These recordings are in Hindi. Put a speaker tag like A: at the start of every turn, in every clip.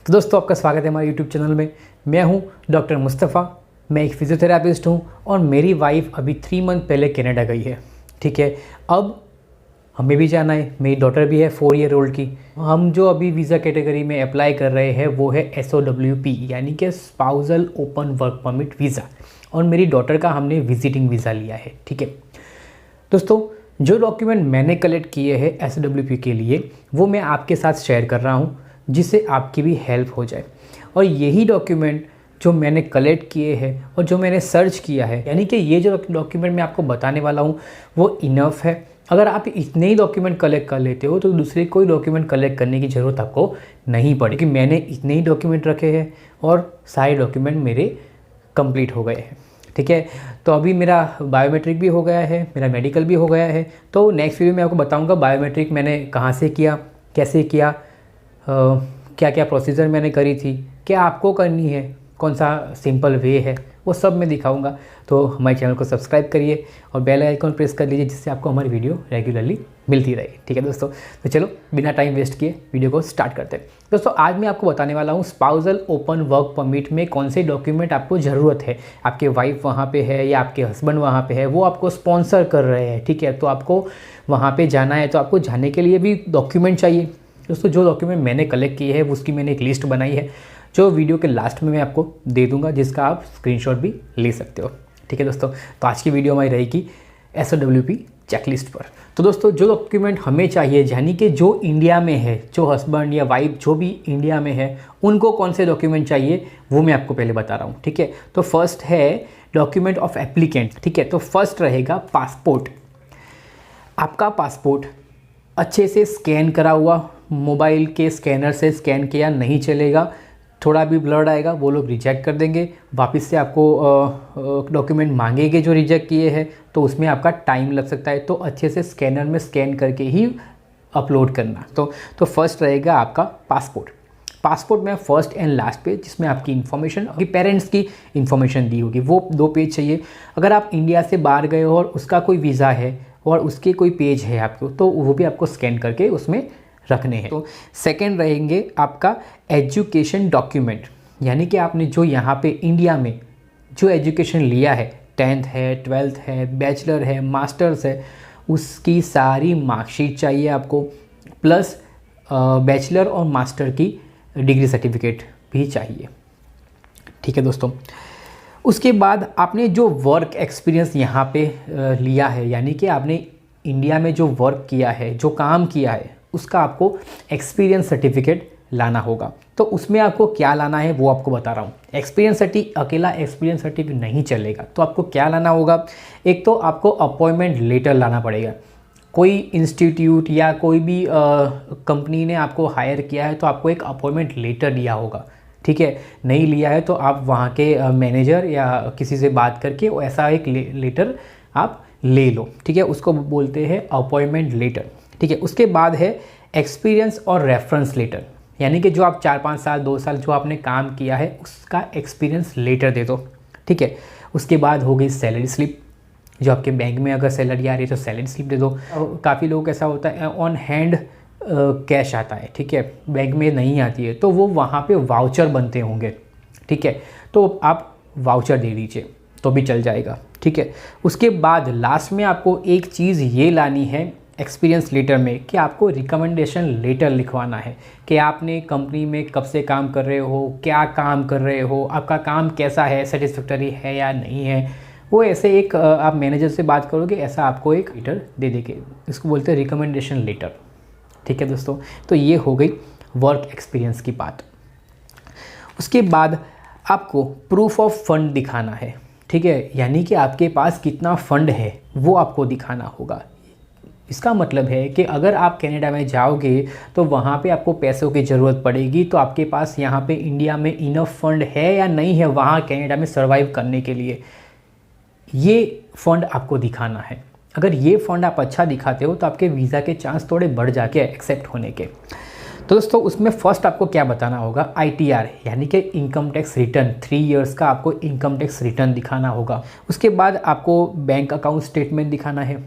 A: तो दोस्तों आपका स्वागत है हमारे यूट्यूब चैनल में। मैं हूं डॉक्टर मुस्तफ़ा। मैं एक फ़िज़ियोथेरापिस्ट हूं और मेरी वाइफ अभी 3 मंथ पहले कनाडा गई है। ठीक है, अब हमें भी जाना है। मेरी डॉटर भी है 4 ईयर ओल्ड की। हम जो अभी वीज़ा कैटेगरी में अप्लाई कर रहे हैं वो है SOWP यानी कि spousal open work permit visa, और मेरी डॉटर का हमने विजिटिंग वीज़ा लिया है। ठीक है दोस्तों, जो डॉक्यूमेंट मैंने कलेक्ट किए हैं SOWP के लिए वो मैं आपके साथ शेयर कर रहा हूँ, जिससे आपकी भी हेल्प हो जाए। और यही डॉक्यूमेंट जो मैंने कलेक्ट किए हैं और जो मैंने सर्च किया है, यानी कि ये जो डॉक्यूमेंट मैं आपको बताने वाला हूँ वो इनफ है। अगर आप इतने ही डॉक्यूमेंट कलेक्ट कर लेते हो तो दूसरे कोई डॉक्यूमेंट कलेक्ट करने की ज़रूरत आपको नहीं पड़े, क्योंकि मैंने इतने ही डॉक्यूमेंट रखे हैं और सारे डॉक्यूमेंट मेरे कंप्लीट हो गए हैं। ठीक है, तो अभी मेरा बायोमेट्रिक भी हो गया है, मेरा मेडिकल भी हो गया है। तो नेक्स्ट वीडियो में आपको बताऊंगा बायोमेट्रिक मैंने कहाँ से किया, कैसे किया, क्या क्या प्रोसीजर मैंने करी थी, क्या आपको करनी है, कौन सा सिंपल वे है, वो सब मैं दिखाऊंगा। तो हमारे चैनल को सब्सक्राइब करिए और बेल आइकन प्रेस कर लीजिए, जिससे आपको हमारी वीडियो रेगुलरली मिलती रहे। ठीक है दोस्तों, तो चलो बिना टाइम वेस्ट किए वीडियो को स्टार्ट करते हैं। दोस्तों आज मैं आपको बताने वाला हूँ स्पाउसल ओपन वर्क परमिट में कौन से डॉक्यूमेंट आपको ज़रूरत है। आपके वाइफ वहाँ पे है या आपके हस्बैंड वहाँ पे है, वो आपको स्पॉन्सर कर रहे हैं। ठीक है, तो आपको वहाँ पे जाना है, तो आपको जाने के लिए भी डॉक्यूमेंट चाहिए। दोस्तों जो डॉक्यूमेंट मैंने कलेक्ट किए हैं उसकी मैंने एक लिस्ट बनाई है, जो वीडियो के लास्ट में मैं आपको दे दूंगा, जिसका आप स्क्रीनशॉट भी ले सकते हो। ठीक है दोस्तों, तो आज की वीडियो हमारी रहेगी SOWP चेकलिस्ट पर। तो दोस्तों जो डॉक्यूमेंट हमें चाहिए, यानी कि जो इंडिया में है, जो हस्बैंड या वाइफ जो भी इंडिया में है, उनको कौन से डॉक्यूमेंट चाहिए वो मैं आपको पहले बता रहा हूँ। ठीक है, तो फर्स्ट है डॉक्यूमेंट ऑफ एप्लीकेंट। ठीक है, तो फर्स्ट रहेगा पासपोर्ट। आपका पासपोर्ट अच्छे से स्कैन करा हुआ, मोबाइल के स्कैनर से स्कैन किया नहीं चलेगा, थोड़ा भी ब्लर आएगा वो लोग रिजेक्ट कर देंगे। वापस से आपको डॉक्यूमेंट मांगेंगे जो रिजेक्ट किए हैं, तो उसमें आपका टाइम लग सकता है। तो अच्छे से स्कैनर में स्कैन करके ही अपलोड करना। तो फर्स्ट रहेगा आपका पासपोर्ट। पासपोर्ट में फर्स्ट एंड लास्ट पेज, जिसमें आपकी इन्फॉर्मेशन, आपके पेरेंट्स की इन्फॉर्मेशन दी होगी, वो 2 पेज चाहिए। अगर आप इंडिया से बाहर गए हो और उसका कोई वीज़ा है और उसके कोई पेज है आपको, तो वो भी आपको स्कैन करके उसमें रखने हैं। तो सेकंड रहेंगे आपका एजुकेशन डॉक्यूमेंट, यानी कि आपने जो यहाँ पे इंडिया में जो एजुकेशन लिया है, 10th है, 12th है, बैचलर है, मास्टर्स है, उसकी सारी मार्कशीट चाहिए आपको, प्लस बैचलर और मास्टर की डिग्री सर्टिफिकेट भी चाहिए। ठीक है दोस्तों, उसके बाद आपने जो वर्क एक्सपीरियंस यहाँ पे लिया है, यानी कि आपने इंडिया में जो वर्क किया है, जो काम किया है, उसका आपको एक्सपीरियंस सर्टिफिकेट लाना होगा। तो उसमें आपको क्या लाना है वो आपको बता रहा हूँ। अकेला एक्सपीरियंस सर्टिफिकेट नहीं चलेगा, तो आपको क्या लाना होगा। एक तो आपको अपॉइंटमेंट लेटर लाना पड़ेगा। कोई इंस्टीट्यूट या कोई भी कंपनी ने आपको हायर किया है तो आपको एक अपॉइंटमेंट लेटर लिया होगा। ठीक है, नहीं लिया है तो आप वहाँ के मैनेजर या किसी से बात करके ऐसा एक लेटर आप ले लो। ठीक है, उसको बोलते हैं अपॉइंटमेंट लेटर। ठीक है, उसके बाद है एक्सपीरियंस और रेफरेंस लेटर, यानी कि जो आप 4-5 साल 2 साल जो आपने काम किया है उसका एक्सपीरियंस लेटर दे दो। ठीक है, उसके बाद हो गई सैलरी स्लिप, जो आपके बैंक में अगर सैलरी आ रही है तो सैलरी स्लिप दे दो। काफ़ी लोग ऐसा होता है ऑन हैंड कैश आता है, ठीक है, बैंक में नहीं आती है, तो वो वहाँ पे वाउचर बनते होंगे। ठीक है, तो आप वाउचर दे दीजिए तो भी चल जाएगा। ठीक है, उसके बाद लास्ट में आपको एक चीज़ ये लानी है एक्सपीरियंस लेटर में, कि आपको रिकमेंडेशन लेटर लिखवाना है कि आपने कंपनी में कब से काम कर रहे हो, क्या काम कर रहे हो, आपका काम कैसा है, सेटिस्फैक्टरी है या नहीं है। वो ऐसे एक आप मैनेजर से बात करोगे, ऐसा आपको एक लेटर दे देंगे, इसको बोलते हैं रिकमेंडेशन लेटर। ठीक है दोस्तों, तो ये हो गई वर्क एक्सपीरियंस की बात। उसके बाद आपको प्रूफ ऑफ फंड दिखाना है। ठीक है, यानी कि आपके पास कितना फ़ंड है वो आपको दिखाना होगा। इसका मतलब है कि अगर आप कनाडा में जाओगे तो वहाँ पे आपको पैसों की ज़रूरत पड़ेगी, तो आपके पास यहाँ पे इंडिया में इनफ फंड है या नहीं है वहाँ कनाडा में सर्वाइव करने के लिए, ये फ़ंड आपको दिखाना है। अगर ये फ़ंड आप अच्छा दिखाते हो तो आपके वीज़ा के चांस थोड़े बढ़ जाके एक्सेप्ट होने के। तो दोस्तों उसमें फ़र्स्ट आपको क्या बताना होगा, ITR यानी कि इनकम टैक्स रिटर्न, 3 इयर्स का आपको इनकम टैक्स रिटर्न दिखाना होगा। उसके बाद आपको बैंक अकाउंट स्टेटमेंट दिखाना है,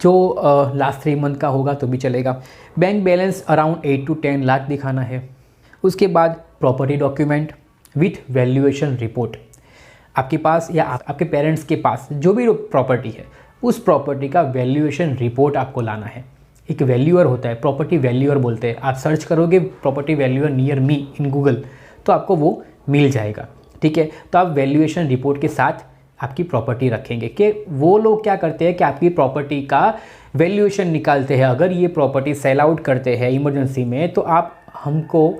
A: जो लास्ट 3 मंथ का होगा तो भी चलेगा। Bank balance around 8 to 10 lakh दिखाना है। उसके बाद property document with valuation report. आपके पास या आपके पेरेंट्स के पास जो भी प्रॉपर्टी है उस प्रॉपर्टी का वैल्यूएशन रिपोर्ट आपको लाना है। एक वैल्यूअर होता है, प्रॉपर्टी वैल्यूअर बोलते हैं। आप सर्च करोगे property valuer near me in Google तो आपको वो मिल जाएगा, ठीक है। तो आप वैल्यूएशन रिपोर्ट के साथ आपकी प्रॉपर्टी रखेंगे कि वो लोग क्या करते हैं कि आपकी प्रॉपर्टी का वैल्यूएशन निकालते हैं। अगर ये प्रॉपर्टी सेल आउट करते हैं इमरजेंसी में तो आप हमको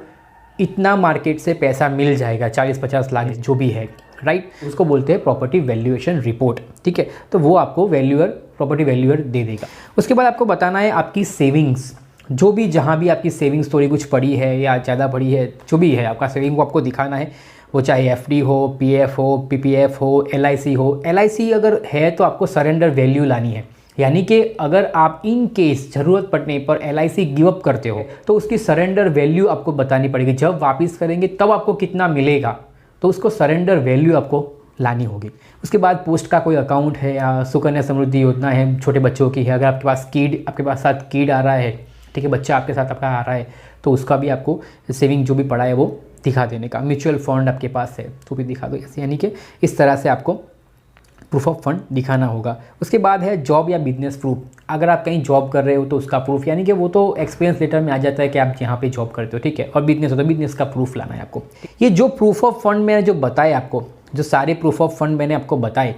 A: इतना मार्केट से पैसा मिल जाएगा, 40-50 लाख जो भी है, राइट। उसको बोलते हैं प्रॉपर्टी वैल्यूएशन रिपोर्ट, ठीक है। तो वो आपको प्रॉपर्टी वैल्यूअर दे देगा। उसके बाद आपको बताना है आपकी सेविंग्स, जो भी जहाँ भी आपकी सेविंग्स थोड़ी कुछ पड़ी है या ज़्यादा पड़ी है, जो भी है आपका सेविंग को आपको दिखाना है। वो चाहे एफडी हो, पीएफ हो, पीपीएफ हो, एलआईसी हो। एलआईसी अगर है तो आपको सरेंडर वैल्यू लानी है, यानी कि अगर आप इन केस ज़रूरत पड़ने पर एलआईसी गिव अप करते हो तो उसकी सरेंडर वैल्यू आपको बतानी पड़ेगी। जब वापस करेंगे तब आपको कितना मिलेगा, तो उसको सरेंडर वैल्यू आपको लानी होगी। उसके बाद पोस्ट का कोई अकाउंट है या सुकन्या समृद्धि योजना है, छोटे बच्चों की है, अगर आपके पास साथ किड आ रहा है, ठीक है, बच्चा आपके साथ आपका आ रहा है, तो उसका भी आपको सेविंग जो भी पड़ा है वो दिखा देने का। म्यूचुअल फंड आपके पास है तो भी दिखा दो, ऐसे यानी कि इस तरह से आपको प्रूफ ऑफ फंड दिखाना होगा। उसके बाद है जॉब या बिजनेस प्रूफ। अगर आप कहीं जॉब कर रहे हो तो उसका प्रूफ, यानी कि वो तो एक्सपीरियंस लेटर में आ जाता है कि आप यहाँ पे जॉब करते हो, ठीक है। और बिजनेस हो तो बिजनेस का प्रूफ लाना है आपको। ये जो प्रूफ ऑफ फंड मैंने जो बताए आपको, जो सारे प्रूफ ऑफ फंड मैंने आपको बताए,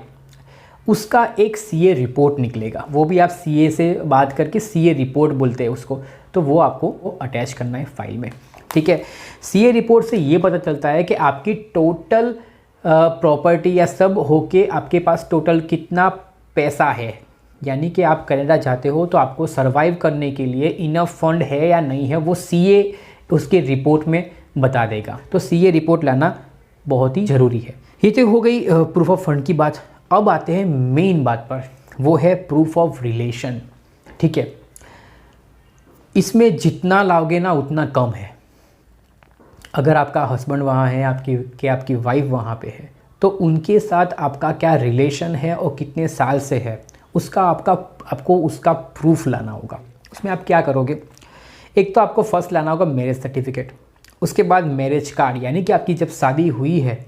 A: उसका एक सीए रिपोर्ट निकलेगा। वो भी आप सीए से बात करके सीए रिपोर्ट बोलते हैं उसको, तो वो आपको अटैच करना है फाइल में, ठीक है। सीए रिपोर्ट से ये पता चलता है कि आपकी टोटल प्रॉपर्टी या सब होके आपके पास टोटल कितना पैसा है। यानी कि आप कनाडा जाते हो तो आपको सर्वाइव करने के लिए इनफ फंड है या नहीं है, वो सीए उसके रिपोर्ट में बता देगा। तो सीए रिपोर्ट लाना बहुत ही ज़रूरी है। ये तो हो गई प्रूफ ऑफ फंड की बात। अब आते हैं मेन बात पर, वो है प्रूफ ऑफ रिलेशन, ठीक है। इसमें जितना लाओगे ना उतना कम है। अगर आपका हस्बैंड वहाँ है, आपकी वाइफ वहाँ पे है, तो उनके साथ आपका क्या रिलेशन है और कितने साल से है, उसका आपको उसका प्रूफ लाना होगा। उसमें आप क्या करोगे, एक तो आपको फर्स्ट लाना होगा मैरिज सर्टिफिकेट, उसके बाद मैरिज कार्ड, यानी कि आपकी जब शादी हुई है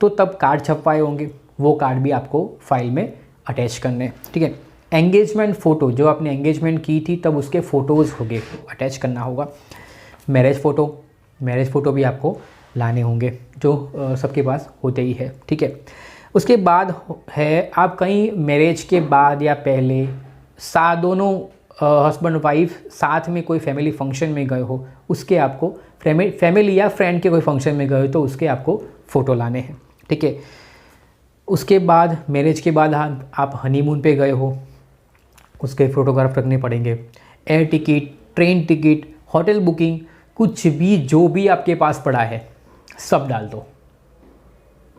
A: तो तब कार्ड छपवाए होंगे, वो कार्ड भी आपको फाइल में अटैच करने हैं, ठीक है। एंगेजमेंट फ़ोटो, जो आपने एंगेजमेंट की थी तब उसके फ़ोटोज़ होंगे, अटैच करना होगा। मैरिज फ़ोटो भी आपको लाने होंगे, जो सबके पास होते ही है, ठीक है। उसके बाद है आप कहीं मैरिज के बाद या पहले दोनों हस्बैंड वाइफ साथ में कोई फैमिली फंक्शन में गए हो, उसके आपको फैमिली या फ्रेंड के कोई फंक्शन में गए हो तो उसके आपको फ़ोटो लाने हैं, ठीक है। उसके बाद मैरिज के बाद आप हनीमून पे गए हो, उसके फ़ोटोग्राफ रखने पड़ेंगे। Air ticket, train ticket, hotel booking, कुछ भी जो भी आपके पास पड़ा है सब डाल दो।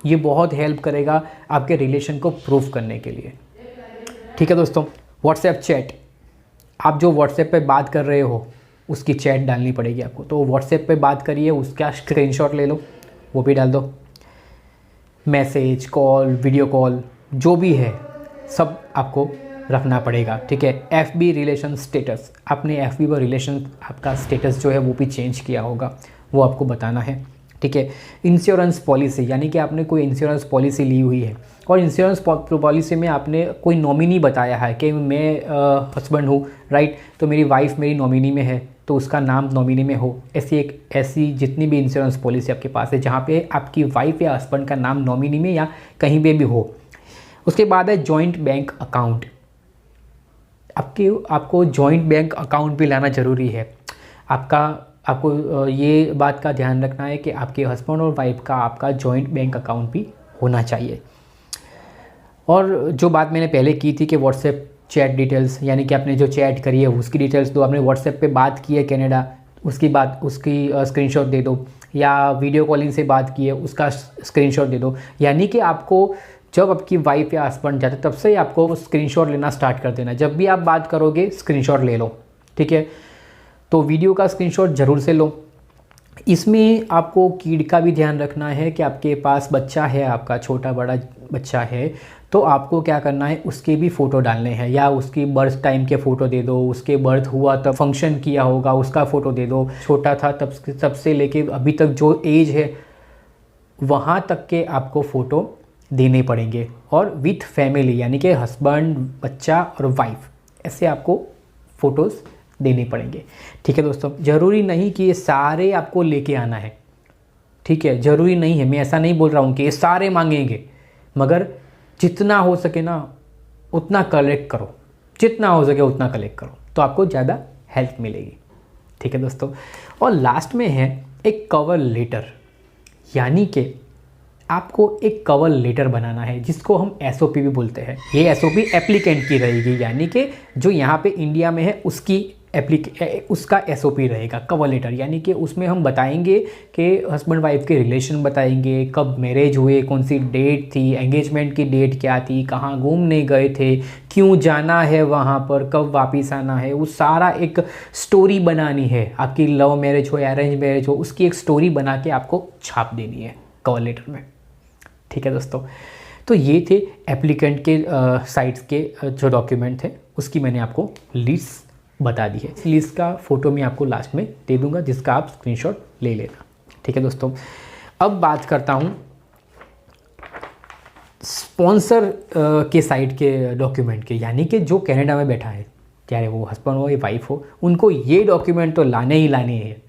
A: ये बहुत हेल्प करेगा आपके रिलेशन को प्रूफ करने के लिए, ठीक है दोस्तों। व्हाट्सएप चैट, आप जो व्हाट्सएप पे बात कर रहे हो उसकी चैट डालनी पड़ेगी आपको, तो व्हाट्सएप पे बात करिए, उसका स्क्रीनशॉट ले लो, वो भी डाल दो। मैसेज, कॉल, वीडियो कॉल जो भी है सब आपको रखना पड़ेगा, ठीक है। एफबी रिलेशन स्टेटस, आपने एफबी पर रिलेशन आपका स्टेटस जो है वो भी चेंज किया होगा, वो आपको बताना है, ठीक है। इंश्योरेंस पॉलिसी, यानी कि आपने कोई इंश्योरेंस पॉलिसी ली हुई है और इंश्योरेंस पॉलिसी में आपने कोई नॉमिनी बताया है कि मैं हस्बैंड हूँ, राइट, तो मेरी वाइफ मेरी नॉमिनी में है तो उसका नाम नॉमिनी में हो। ऐसी जितनी भी इंश्योरेंस पॉलिसी आपके पास है जहाँ पे आपकी वाइफ या हस्बैंड का नाम नॉमिनी में या कहीं पे भी हो। उसके बाद है जॉइंट बैंक अकाउंट, आपको जॉइंट बैंक अकाउंट भी लाना ज़रूरी है। आपको ये बात का ध्यान रखना है कि आपके हस्बैंड और वाइफ का आपका जॉइंट बैंक अकाउंट भी होना चाहिए। और जो बात मैंने पहले की थी कि व्हाट्सएप चैट डिटेल्स, यानी कि आपने जो चैट करी है उसकी डिटेल्स दो। आपने व्हाट्सएप पे बात की है कनाडा, उसकी स्क्रीनशॉट दे दो, या वीडियो कॉलिंग से बात की है उसका स्क्रीनशॉट दे दो। यानी कि आपको जब आपकी वाइफ या हस्बैंड जाते तब से ही आपको स्क्रीनशॉट लेना स्टार्ट कर देना। जब भी आप बात करोगे स्क्रीनशॉट ले लो, ठीक है। तो वीडियो का स्क्रीनशॉट ज़रूर से लो। इसमें आपको किड का भी ध्यान रखना है कि आपके पास बच्चा है, आपका छोटा बड़ा बच्चा है तो आपको क्या करना है, उसके भी फ़ोटो डालने हैं, या उसकी बर्थ टाइम के फ़ोटो दे दो, उसके बर्थ हुआ तब फंक्शन किया होगा उसका फ़ोटो दे दो, छोटा था तब से लेके अभी तक जो एज है वहाँ तक के आपको फ़ोटो देने पड़ेंगे, और विथ फैमिली यानी कि हस्बैंड, बच्चा और वाइफ, ऐसे आपको फ़ोटोज़ देने पड़ेंगे। ठीक है दोस्तों, ज़रूरी नहीं कि ये सारे आपको लेके आना है, ठीक है, ज़रूरी नहीं है, मैं ऐसा नहीं बोल रहा हूँ कि ये सारे मांगेंगे, मगर जितना हो सके ना उतना कलेक्ट करो, जितना हो सके उतना कलेक्ट करो, तो आपको ज़्यादा हेल्प मिलेगी। ठीक है दोस्तों, और लास्ट में है एक कवर लेटर, यानी कि आपको एक कवर लेटर बनाना है, जिसको हम एसओपी भी बोलते हैं। ये एसओपी एप्लीकेंट की रहेगी, यानी कि जो यहाँ पे इंडिया में है उसकी उसका एसओपी रहेगा कवर लेटर, यानी कि उसमें हम बताएंगे कि हस्बैंड वाइफ के रिलेशन बताएंगे, कब मैरिज हुए, कौन सी डेट थी, एंगेजमेंट की डेट क्या थी, कहाँ घूमने गए थे, क्यों जाना है वहाँ पर, कब वापस आना है, वो सारा एक स्टोरी बनानी है। आपकी लव मैरिज हो या अरेंज मैरिज हो, उसकी एक स्टोरी बना के आपको छाप देनी है कवर लेटर में। ठीक है दोस्तों, तो ये थे एप्लीकेंट के साइट्स के जो डॉक्यूमेंट थे, उसकी मैंने आपको लिस्ट बता दी है। इस लिस्ट का फ़ोटो मैं आपको लास्ट में दे दूंगा, जिसका आप स्क्रीनशॉट ले लेना। ठीक है दोस्तों, अब बात करता हूँ स्पॉन्सर के साइड के डॉक्यूमेंट के, यानी कि जो कनाडा में बैठा है, चाहे वो हस्बैंड हो या वाइफ हो, उनको ये डॉक्यूमेंट तो लाने ही लाने हैं।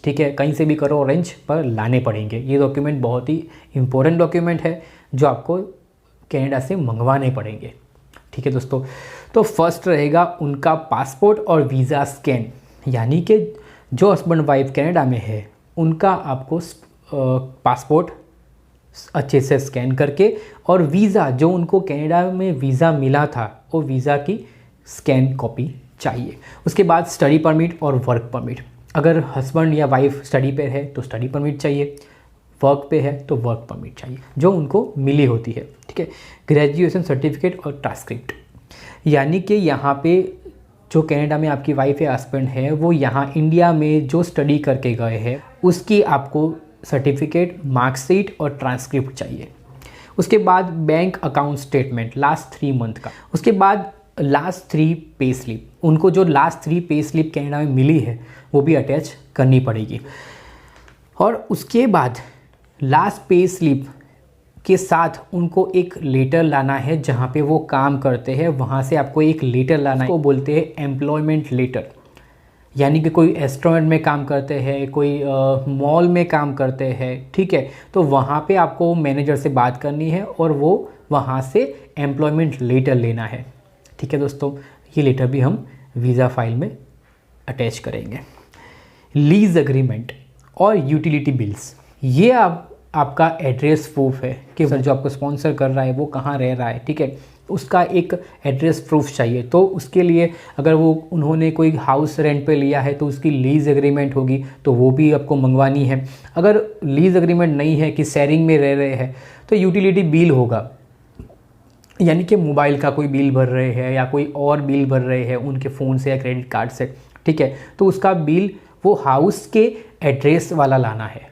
A: ठीक है, कहीं से भी करो अरेंज, पर लाने पड़ेंगे। ये डॉक्यूमेंट बहुत ही इम्पोर्टेंट डॉक्यूमेंट है जो आपको कनाडा से मंगवाने पड़ेंगे। ठीक है दोस्तों, तो फर्स्ट रहेगा उनका पासपोर्ट और वीज़ा स्कैन, यानी कि जो हस्बैंड वाइफ कनाडा में है उनका आपको पासपोर्ट अच्छे से स्कैन करके, और वीज़ा जो उनको कनाडा में वीज़ा मिला था वो वीज़ा की स्कैन कॉपी चाहिए। उसके बाद स्टडी परमिट और वर्क परमिट, अगर हस्बैंड या वाइफ स्टडी पे है तो स्टडी परमिट चाहिए, वर्क पे है तो वर्क परमिट चाहिए जो उनको मिली होती है। ठीक है, ग्रेजुएशन सर्टिफिकेट और ट्रांसक्रिप्ट, यानी कि यहाँ पे जो कनाडा में आपकी वाइफ या हस्बैंड है वो यहाँ इंडिया में जो स्टडी करके गए हैं उसकी आपको सर्टिफिकेट, मार्कशीट और ट्रांसक्रिप्ट चाहिए। उसके बाद bank account statement last 3 month का। उसके बाद लास्ट 3 पे स्लिप, उनको जो लास्ट 3 पे स्लिप कनाडा में मिली है वो भी अटैच करनी पड़ेगी। और उसके बाद लास्ट पे स्लिप के साथ उनको एक लेटर लाना है, जहाँ पे वो काम करते हैं वहाँ से आपको एक लेटर लाना है, वो बोलते हैं एम्प्लॉयमेंट लेटर। यानी कि कोई रेस्टोरेंट में काम करते हैं, कोई मॉल में काम करते हैं, ठीक है, तो वहाँ पे आपको मैनेजर से बात करनी है और वो वहाँ से एम्प्लॉयमेंट लेटर लेना है। ठीक है दोस्तों, ये लेटर भी हम वीज़ा फाइल में अटैच करेंगे। लीज एग्रीमेंट और यूटिलिटी बिल्स, ये आपका एड्रेस प्रूफ है कि सर जो आपको स्पॉन्सर कर रहा है वो कहाँ रह रहा है। ठीक है, उसका एक एड्रेस प्रूफ चाहिए, तो उसके लिए अगर वो उन्होंने कोई हाउस रेंट पे लिया है तो उसकी लीज़ एग्रीमेंट होगी, तो वो भी आपको मंगवानी है। अगर लीज़ एग्रीमेंट नहीं है कि शेयरिंग में रह रहे हैं तो यूटिलिटी बिल होगा, यानी कि मोबाइल का कोई बिल भर रहे हैं या कोई और बिल भर रहे हैं उनके फ़ोन से या क्रेडिट कार्ड से। ठीक है, तो उसका बिल वो हाउस के एड्रेस वाला लाना है।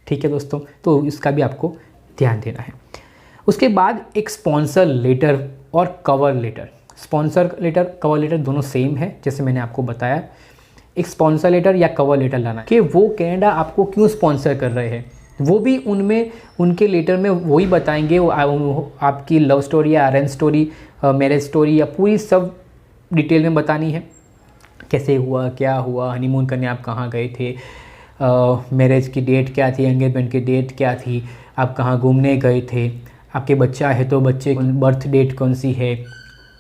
A: ठीक है दोस्तों, तो इसका भी आपको ध्यान देना है। उसके बाद एक स्पॉन्सर लेटर और cover letter. Sponsor letter, cover letter दोनों सेम है, जैसे मैंने आपको बताया। एक स्पॉन्सर लेटर या कवर लेटर लाना कि वो कनाडा आपको क्यों स्पॉन्सर कर रहे हैं, वो भी उनमें उनके लेटर में वही बताएंगे। वो आपकी लव स्टोरी या अरेंज स्टोरी, मैरिज स्टोरी या पूरी सब डिटेल में बतानी है, कैसे हुआ, क्या हुआ, हनीमून करने आप कहाँ गए थे, मैरिज की डेट क्या थी, एंगेजमेंट की डेट क्या थी, आप कहाँ घूमने गए थे, आपके बच्चा है तो बच्चे बर्थ डेट कौन सी है,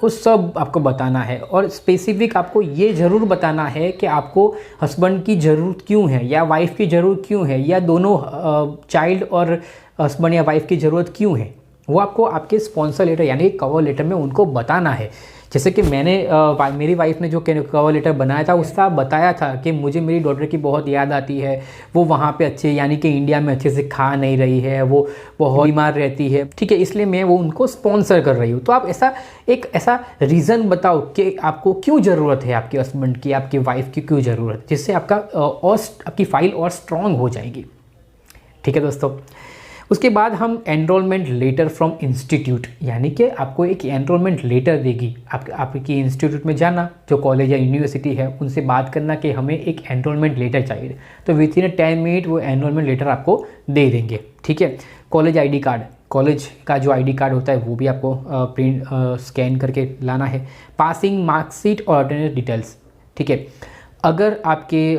A: वो सब आपको बताना है। और स्पेसिफिक आपको ये ज़रूर बताना है कि आपको हस्बैंड की ज़रूरत क्यों है या वाइफ की ज़रूरत क्यों है, या दोनों चाइल्ड और हस्बैंड या वाइफ की ज़रूरत क्यों है, वो आपको आपके स्पॉन्सर लेटर यानी कवर लेटर में उनको बताना है। जैसे कि मेरी वाइफ ने जो कवर लेटर बनाया था उसका बताया था कि मुझे मेरी डॉटर की बहुत याद आती है, वो वहाँ पे अच्छे यानी कि इंडिया में अच्छे से खा नहीं रही है, वो बहुत बीमार रहती है। ठीक है, इसलिए मैं वो उनको स्पॉन्सर कर रही हूँ। तो आप ऐसा रीज़न बताओ कि आपको क्यों ज़रूरत है, आपके हस्बैंड की, आपकी वाइफ की क्यों ज़रूरत है, जिससे आपकी फ़ाइल और स्ट्रॉन्ग हो जाएगी। ठीक है दोस्तों, उसके बाद हम एनरोलमेंट लेटर फ्रॉम इंस्टीट्यूट, यानी कि आपको एक एनरोलमेंट लेटर देगी। आपकी इंस्टीट्यूट में जाना, जो कॉलेज या यूनिवर्सिटी है, उनसे बात करना कि हमें एक एनरोलमेंट लेटर चाहिए, तो विद इन 10 मिनट वो एनरोलमेंट लेटर आपको दे देंगे। ठीक है। कॉलेज आईडी कार्ड, कॉलेज का जो आईडी कार्ड होता है वो भी आपको प्रिंट स्कैन करके लाना है। पासिंग मार्कशीट और अटेंडेंस डिटेल्स। ठीक है। अगर आपके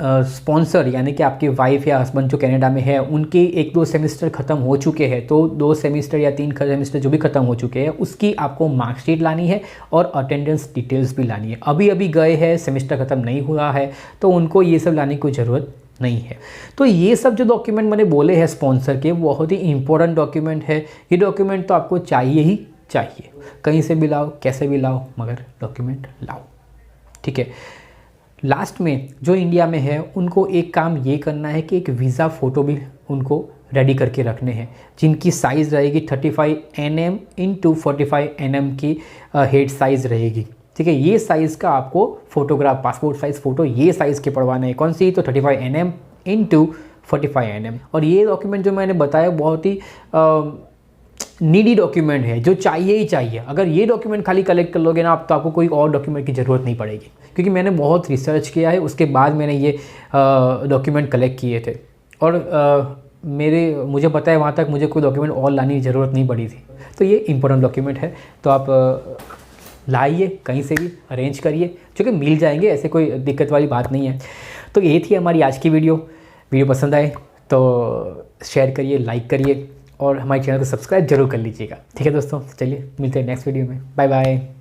A: स्पॉन्सर यानी कि आपके वाइफ या हस्बैंड जो कनाडा में है, उनके 1-2 सेमेस्टर ख़त्म हो चुके हैं, तो 2 सेमेस्टर या 3 सेमेस्टर जो भी ख़त्म हो चुके हैं, उसकी आपको मार्कशीट लानी है और अटेंडेंस डिटेल्स भी लानी है। अभी अभी गए हैं, सेमेस्टर ख़त्म नहीं हुआ है, तो उनको ये सब लाने की कोई ज़रूरत नहीं है। तो ये सब जो डॉक्यूमेंट मैंने बोले हैं स्पॉन्सर के, बहुत ही इंपॉर्टेंट डॉक्यूमेंट है। ये डॉक्यूमेंट तो आपको चाहिए ही चाहिए, कहीं से भी लाओ, कैसे भी लाओ, मगर डॉक्यूमेंट लाओ। ठीक है। लास्ट में जो इंडिया में है, उनको एक काम ये करना है कि एक वीज़ा फ़ोटो भी उनको रेडी करके रखने हैं, जिनकी साइज़ रहेगी 35 mm × 45 mm की हेड साइज़ रहेगी। ठीक है। ये साइज़ का आपको फोटोग्राफ, पासपोर्ट साइज़ फ़ोटो ये साइज़ के पड़वाना है। कौन सी? तो 35 mm × 45 mm। और ये डॉक्यूमेंट जो मैंने बताया बहुत ही नीडी डॉक्यूमेंट है, जो चाहिए ही चाहिए। अगर ये डॉक्यूमेंट खाली कलेक्ट कर लोगे ना आप, तो आपको कोई और डॉक्यूमेंट की ज़रूरत नहीं पड़ेगी, क्योंकि मैंने बहुत रिसर्च किया है, उसके बाद मैंने ये डॉक्यूमेंट कलेक्ट किए थे। और मुझे पता है वहाँ तक मुझे कोई डॉक्यूमेंट और लाने की ज़रूरत नहीं पड़ी थी। तो ये इंपॉर्टेंट डॉक्यूमेंट है, तो आप लाइए, कहीं से भी अरेंज करिए, जो कि मिल जाएंगे, ऐसे कोई दिक्कत वाली बात नहीं है। तो ये थी हमारी आज की वीडियो पसंद आए तो शेयर करिए, लाइक करिए और हमारे चैनल को सब्सक्राइब जरूर कर लीजिएगा। ठीक है दोस्तों, चलिए मिलते हैं नेक्स्ट वीडियो में। Bye bye.